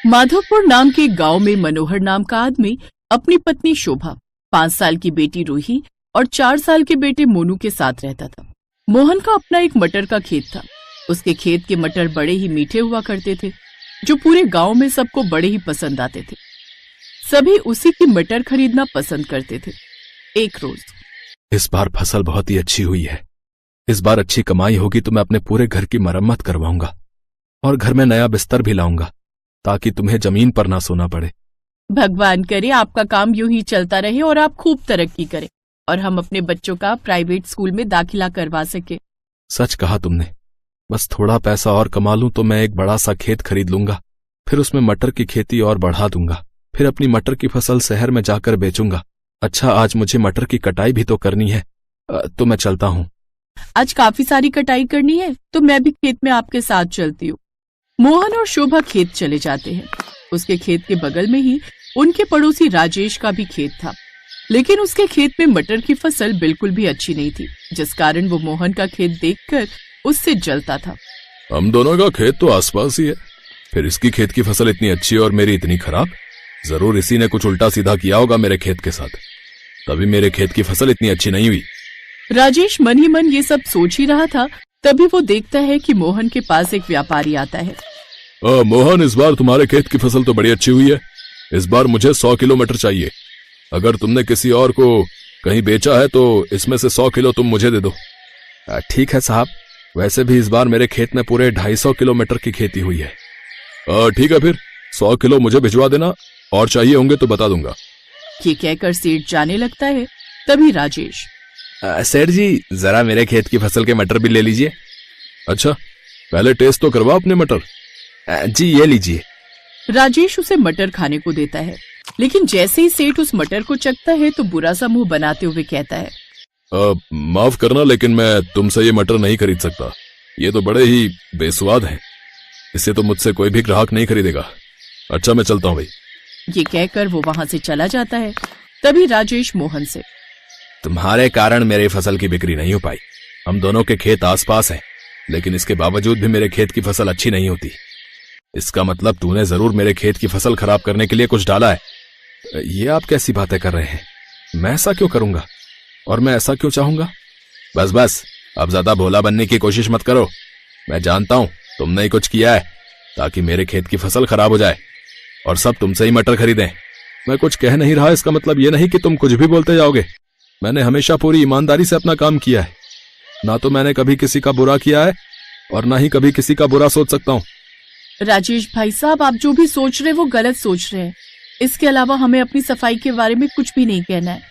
माधवपुर नाम के गांव में मनोहर नाम का आदमी अपनी पत्नी शोभा, 5 साल की बेटी रूही और 4 साल के बेटे मोनू के साथ रहता था। मोहन का अपना एक मटर का खेत था। उसके खेत के मटर बड़े ही मीठे हुआ करते थे, जो पूरे गांव में सबको बड़े ही पसंद आते थे। सभी उसी की मटर खरीदना पसंद करते थे। एक रोज, इस बार फसल बहुत ही अच्छी हुई है। इस बार अच्छी कमाई होगी तो मैं अपने पूरे घर की मरम्मत करवाऊंगा और घर में नया बिस्तर भी लाऊंगा, ताकि तुम्हें जमीन पर ना सोना पड़े। भगवान करे आपका काम यूं ही चलता रहे और आप खूब तरक्की करें और हम अपने बच्चों का प्राइवेट स्कूल में दाखिला करवा सके। सच कहा तुमने। बस थोड़ा पैसा और कमा लूं तो मैं एक बड़ा सा खेत खरीद लूंगा, फिर उसमें मटर की खेती और बढ़ा दूंगा, फिर अपनी मटर की फसल शहर में जाकर बेचूंगा। अच्छा, आज मुझे मटर की कटाई भी तो करनी है, तो मैं चलता हूँ। आज काफी सारी कटाई करनी है तो मैं भी खेत में आपके साथ चलती हूँ। मोहन और शोभा खेत चले जाते हैं। उसके खेत के बगल में ही उनके पड़ोसी राजेश का भी खेत था, लेकिन उसके खेत में मटर की फसल बिल्कुल भी अच्छी नहीं थी, जिस कारण वो मोहन का खेत देखकर उससे जलता था। हम दोनों का खेत तो आसपास ही है, फिर इसकी खेत की फसल इतनी अच्छी और मेरी इतनी खराब। जरूर इसी ने कुछ उल्टा सीधा किया होगा मेरे खेत के साथ, तभी मेरे खेत की फसल इतनी अच्छी नहीं हुई। राजेश मन ही मन ये सब सोच ही रहा था, तभी वो देखता है कि मोहन के पास एक व्यापारी आता है। मोहन, इस बार तुम्हारे खेत की फसल तो बड़ी अच्छी हुई है। इस बार मुझे 100 किलो मटर चाहिए। अगर तुमने किसी और को कहीं बेचा है तो इसमें से 100 किलो तुम मुझे दे दो। ठीक है साहब, वैसे भी इस बार मेरे खेत में पूरे 250 किलो मटर की खेती हुई है। ठीक है, फिर 100 किलो मुझे भिजवा देना, और चाहिए होंगे तो बता दूंगा। ये कहकर सेठ जाने लगता है। तभी राजेश, सेठ जी, जरा मेरे खेत की फसल के मटर भी ले लीजिए। अच्छा, पहले टेस्ट तो करवा अपने मटर। जी, ये लीजिए। राजेश उसे मटर खाने को देता है, लेकिन जैसे ही सेठ उस मटर को चखता है तो बुरा सा मुंह बनाते हुए कहता है, माफ करना, लेकिन मैं तुमसे ये मटर नहीं खरीद सकता। ये तो बड़े ही बेस्वाद हैं। इसे तो मुझसे कोई भी ग्राहक नहीं खरीदेगा। अच्छा, मैं चलता हूँ भाई। ये कहकर वो वहाँ से चला जाता है। तभी राजेश मोहन से, तुम्हारे कारण मेरी फसल की बिक्री नहीं हो पाई। हम दोनों के खेत आसपास हैं, लेकिन इसके बावजूद भी मेरे खेत की फसल अच्छी नहीं होती। इसका मतलब तूने जरूर मेरे खेत की फसल खराब करने के लिए कुछ डाला है। ये आप कैसी बातें कर रहे हैं? मैं ऐसा क्यों करूंगा और मैं ऐसा क्यों चाहूंगा? बस बस, अब ज्यादा भोला बनने की कोशिश मत करो। मैं जानता हूं तुमने ही कुछ किया है ताकि मेरे खेत की फसल खराब हो जाए और सब तुमसे ही मटर खरीदें। मैं कुछ कह नहीं रहा, इसका मतलब ये नहीं कि तुम कुछ भी बोलते जाओगे। मैंने हमेशा पूरी ईमानदारी से अपना काम किया है। ना तो मैंने कभी किसी का बुरा किया है और ना ही कभी किसी का बुरा सोच सकता हूँ। राजेश भाई साहब, आप जो भी सोच रहे हैं वो गलत सोच रहे हैं। इसके अलावा हमें अपनी सफाई के बारे में कुछ भी नहीं कहना है।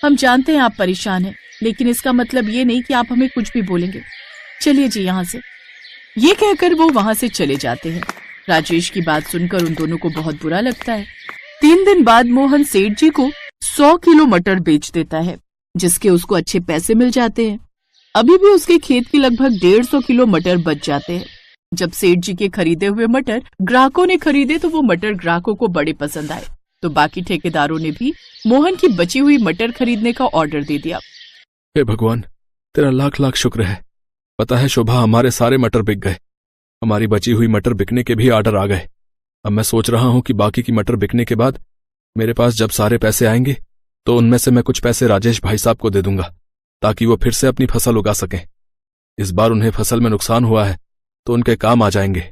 हम जानते हैं आप परेशान हैं, लेकिन इसका मतलब ये नहीं कि आप हमें कुछ भी बोलेंगे। चलिए जी यहाँ से। ये कहकर वो वहाँ से चले जाते हैं। राजेश की बात सुनकर उन दोनों को बहुत बुरा लगता है। 3 दिन बाद मोहन सेठ जी को 100 किलो मटर बेच देता है, जिसके उसको अच्छे पैसे मिल जाते हैं। अभी भी उसके खेत की लगभग 150 किलो मटर बच जाते हैं। जब सेठ जी के खरीदे हुए मटर ग्राहकों ने खरीदे तो वो मटर ग्राहकों को बड़े पसंद आए, तो बाकी ठेकेदारों ने भी मोहन की बची हुई मटर खरीदने का ऑर्डर दे दिया। हे भगवान, तेरा लाख लाख शुक्र है। पता है शोभा, हमारे सारे मटर बिक गए। हमारी बची हुई मटर बिकने के भी ऑर्डर आ गए। अब मैं सोच रहा हूं कि बाकी की मटर बिकने के बाद मेरे पास जब सारे पैसे आएंगे तो उनमें से मैं कुछ पैसे राजेश भाई साहब को दे दूंगा, ताकि वो फिर से अपनी फसल उगा सकें। इस बार उन्हें फसल में नुकसान हुआ है तो उनके काम आ जाएंगे।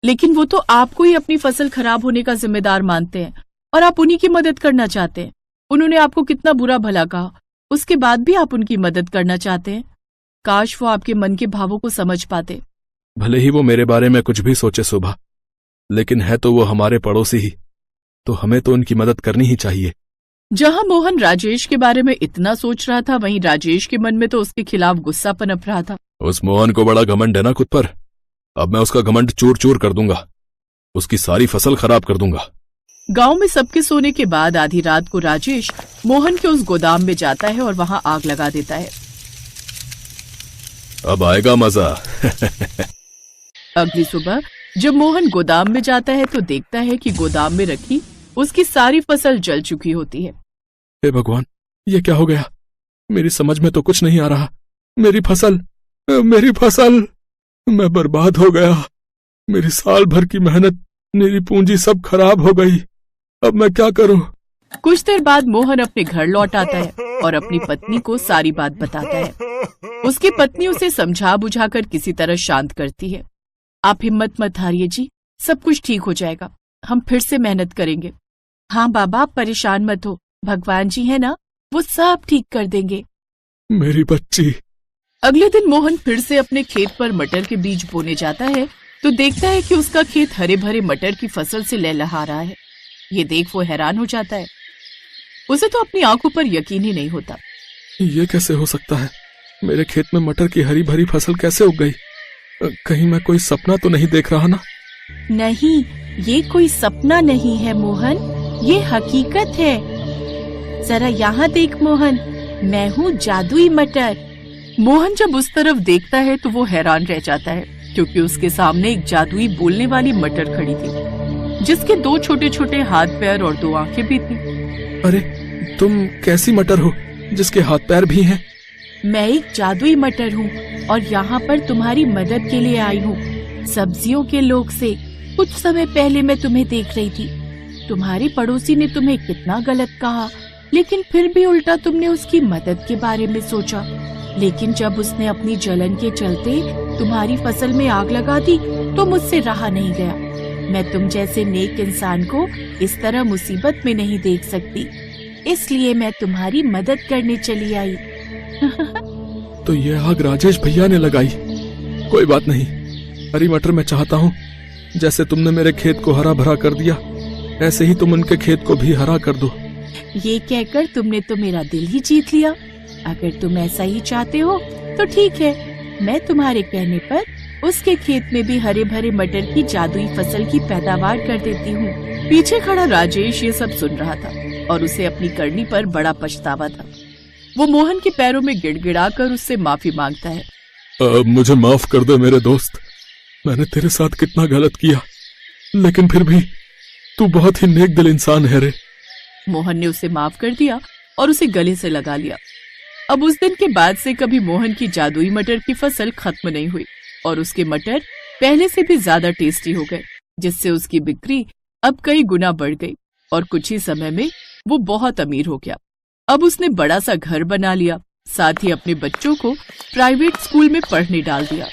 लेकिन वो तो आपको ही अपनी फसल खराब होने का जिम्मेदार मानते हैं और आप उन्हीं की मदद करना चाहते हैं। उन्होंने आपको कितना बुरा भला कहा, उसके बाद भी आप उनकी मदद करना चाहते हैं। काश वो आपके मन के भावों को समझ पाते। भले ही वो मेरे बारे में कुछ भी सोचे शोभा, लेकिन है तो वो हमारे पड़ोसी ही, तो हमें तो उनकी मदद करनी ही चाहिए। जहां मोहन राजेश के बारे में इतना सोच रहा था, वहीं राजेश के मन में तो उसके खिलाफ गुस्सा पनप रहा था। उस मोहन को बड़ा घमंड है ना खुद पर। अब मैं उसका घमंड चूर चूर कर दूंगा, उसकी सारी फसल खराब कर दूंगा। गांव में सबके सोने के बाद आधी रात को राजेश मोहन के उस गोदाम में जाता है और वहां आग लगा देता है। अब आएगा मजा। अगली सुबह जब मोहन गोदाम में जाता है तो देखता है कि गोदाम में रखी उसकी सारी फसल जल चुकी होती है। हे भगवान, ये क्या हो गया? मेरी समझ में तो कुछ नहीं आ रहा। मेरी फसल, मैं बर्बाद हो गया। मेरी साल भर की मेहनत मेरी पूंजी सब खराब हो गई। अब मैं क्या करूं? कुछ देर बाद मोहन अपने घर लौट आता है और अपनी पत्नी को सारी बात बताता है। उसकी पत्नी उसे समझा बुझाकर किसी तरह शांत करती है। आप हिम्मत मत हारिए जी, सब कुछ ठीक हो जाएगा। हम फिर से मेहनत करेंगे। हाँ बाबा, आप परेशान मत हो, भगवान जी है ना, वो सब ठीक कर देंगे। मेरी बच्ची। अगले दिन मोहन फिर से अपने खेत पर मटर के बीज बोने जाता है तो देखता है कि उसका खेत हरे भरे मटर की फसल से लहलहा रहा है। ये देख वो हैरान हो जाता है। उसे तो अपनी आंखों पर यकीन ही नहीं होता। ये कैसे हो सकता है? मेरे खेत में मटर की हरी भरी फसल कैसे उग गई? कहीं मैं कोई सपना तो नहीं देख रहा ना? नहीं, ये कोई सपना नहीं है मोहन, ये हकीकत है। जरा यहाँ देख मोहन, मैं हूँ जादुई मटर। मोहन जब उस तरफ देखता है तो वो हैरान रह जाता है, क्योंकि उसके सामने एक जादुई बोलने वाली मटर खड़ी थी, जिसके 2 छोटे छोटे हाथ पैर और 2 आंखें भी थी। अरे तुम कैसी मटर हो जिसके हाथ पैर भी हैं? मैं एक जादुई मटर हूँ और यहाँ पर तुम्हारी मदद के लिए आई हूँ। सब्जियों के लोग से कुछ समय पहले मैं तुम्हें देख रही थी। तुम्हारी पड़ोसी ने तुम्हें कितना गलत कहा, लेकिन फिर भी उल्टा तुमने उसकी मदद के बारे में सोचा। लेकिन जब उसने अपनी जलन के चलते तुम्हारी फसल में आग लगा दी तो मुझसे रहा नहीं गया। मैं तुम जैसे नेक इंसान को इस तरह मुसीबत में नहीं देख सकती, इसलिए मैं तुम्हारी मदद करने चली आई। तो ये आग राजेश भैया ने लगाई। कोई बात नहीं, हरी मटर मैं चाहता हूँ जैसे तुमने मेरे खेत को हरा भरा कर दिया, ऐसे ही तुम उनके खेत को भी हरा कर दो। ये कहकर तुमने तो मेरा दिल ही जीत लिया। अगर तुम ऐसा ही चाहते हो तो ठीक है, मैं तुम्हारे कहने पर उसके खेत में भी हरे भरे मटर की जादुई फसल की पैदावार कर देती हूँ। पीछे खड़ा राजेश ये सब सुन रहा था और उसे अपनी करनी पर बड़ा पछतावा था। वो मोहन के पैरों में गिड़गिड़ाकर उससे माफी मांगता है। मुझे माफ कर दे मेरे दोस्त, मैंने तेरे साथ कितना गलत किया, लेकिन फिर भी तू बहुत ही नेक दिल इंसान है रे। मोहन ने उसे माफ कर दिया और उसे गले से लगा लिया। अब उस दिन के बाद से कभी मोहन की जादुई मटर की फसल खत्म नहीं हुई और उसके मटर पहले से भी ज्यादा टेस्टी हो गए, जिससे उसकी बिक्री अब कई गुना बढ़ गई और कुछ ही समय में वो बहुत अमीर हो गया। अब उसने बड़ा सा घर बना लिया, साथ ही अपने बच्चों को प्राइवेट स्कूल में पढ़ने डाल दिया।